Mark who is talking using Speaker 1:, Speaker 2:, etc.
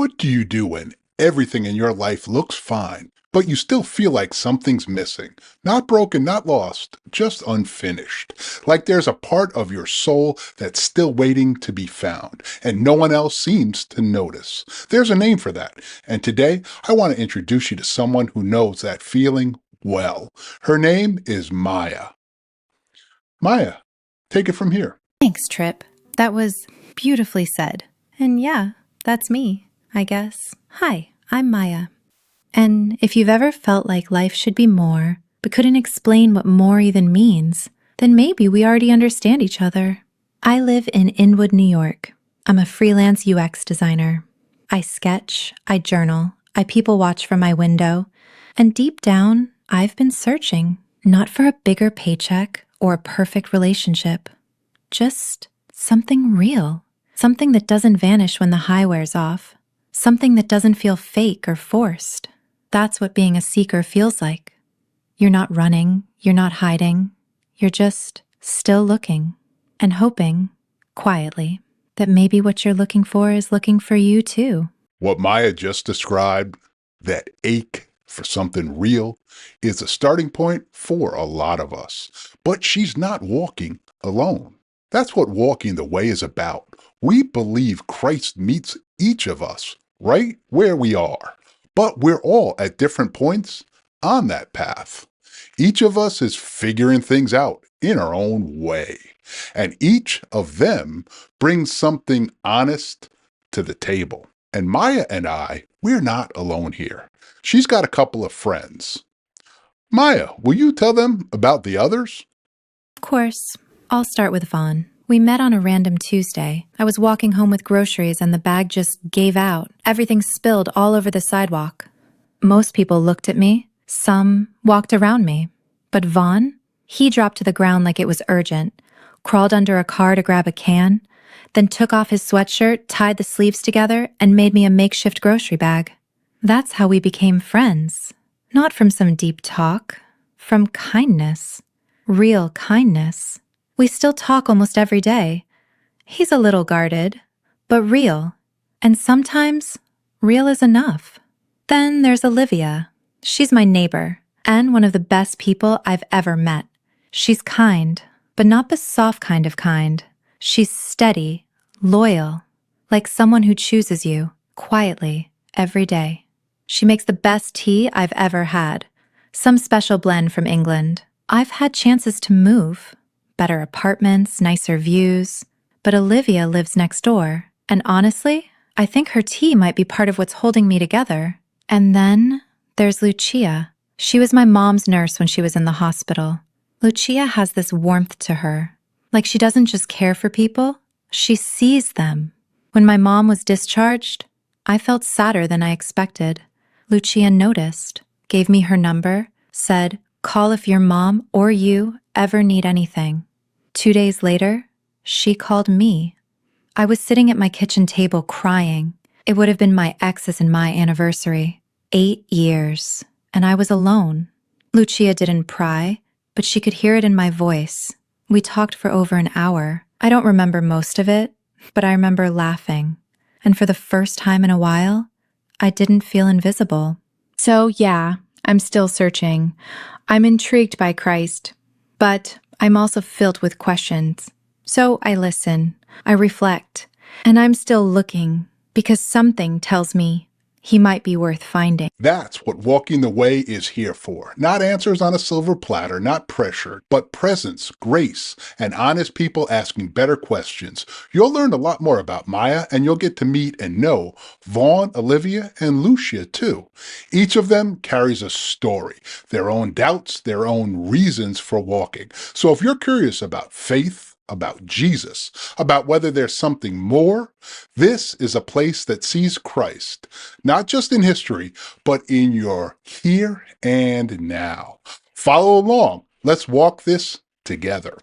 Speaker 1: What do you do when everything in your life looks fine, but you still feel like something's missing? Not broken, not lost, just unfinished. Like there's a part of your soul that's still waiting to be found, and no one else seems to notice. There's a name for that, and today I want to introduce you to someone who knows that feeling well. Her name is Maya. Maya, take it from here.
Speaker 2: Thanks, Trip. That was beautifully said. And yeah, that's me, I guess. Hi, I'm Maya. And if you've ever felt like life should be more, but couldn't explain what more even means, then maybe we already understand each other. I live in Inwood, New York. I'm a freelance UX designer. I sketch, I journal, I people watch from my window, and deep down, I've been searching, not for a bigger paycheck or a perfect relationship, just something real, something that doesn't vanish when the high wears off, something that doesn't feel fake or forced. That's what being a seeker feels like. You're not running, you're not hiding, you're just still looking and hoping, quietly, that maybe what you're looking for is looking for you too.
Speaker 1: What Maya just described, that ache for something real, is a starting point for a lot of us. But she's not walking alone. That's what walking the way is about. We believe Christ meets each of us right where we are, but we're all at different points on that path. Each of us is figuring things out in our own way, and each of them brings something honest to the table. And Maya and we're not alone here. She's got a couple of friends. Maya, will you tell them about the others?
Speaker 2: Of course, I'll start with Vaughn. We met on a random Tuesday. I was walking home with groceries and the bag just gave out. Everything spilled all over the sidewalk. Most people looked at me. Some walked around me. But Vaughn, he dropped to the ground like it was urgent, crawled under a car to grab a can, then took off his sweatshirt, tied the sleeves together, and made me a makeshift grocery bag. That's how we became friends. Not from some deep talk, from kindness. Real kindness. We still talk almost every day. He's a little guarded, but real. And sometimes, real is enough. Then there's Olivia. She's my neighbor, and one of the best people I've ever met. She's kind, but not the soft kind of kind. She's steady, loyal, like someone who chooses you, quietly, every day. She makes the best tea I've ever had, some special blend from England. I've had chances to move, better apartments, nicer views, but Olivia lives next door, and honestly, I think her tea might be part of what's holding me together. And then there's Lucia. She was my mom's nurse when she was in the hospital. Lucia has this warmth to her. Like she doesn't just care for people, she sees them. When my mom was discharged, I felt sadder than I expected. Lucia noticed, gave me her number, said, "Call if your mom or you ever need anything." 2 days later, she called me. I was sitting at my kitchen table crying. It would have been my ex's and my anniversary. 8 years, and I was alone. Lucia didn't pry, but she could hear it in my voice. We talked for over an hour. I don't remember most of it, but I remember laughing. And for the first time in a while, I didn't feel invisible. So yeah, I'm still searching. I'm intrigued by Christ, but I'm also filled with questions. So I listen, I reflect, and I'm still looking because something tells me he might be worth finding.
Speaker 1: That's what walking the way is here for. Not answers on a silver platter, not pressure, but presence, grace, and honest people asking better questions. You'll learn a lot more about Maya, and you'll get to meet and know Vaughn, Olivia, and Lucia too. Each of them carries a story, their own doubts, their own reasons for walking. So if you're curious about faith, about Jesus, about whether there's something more, this is a place that sees Christ, not just in history, but in your here and now. Follow along. Let's walk this together.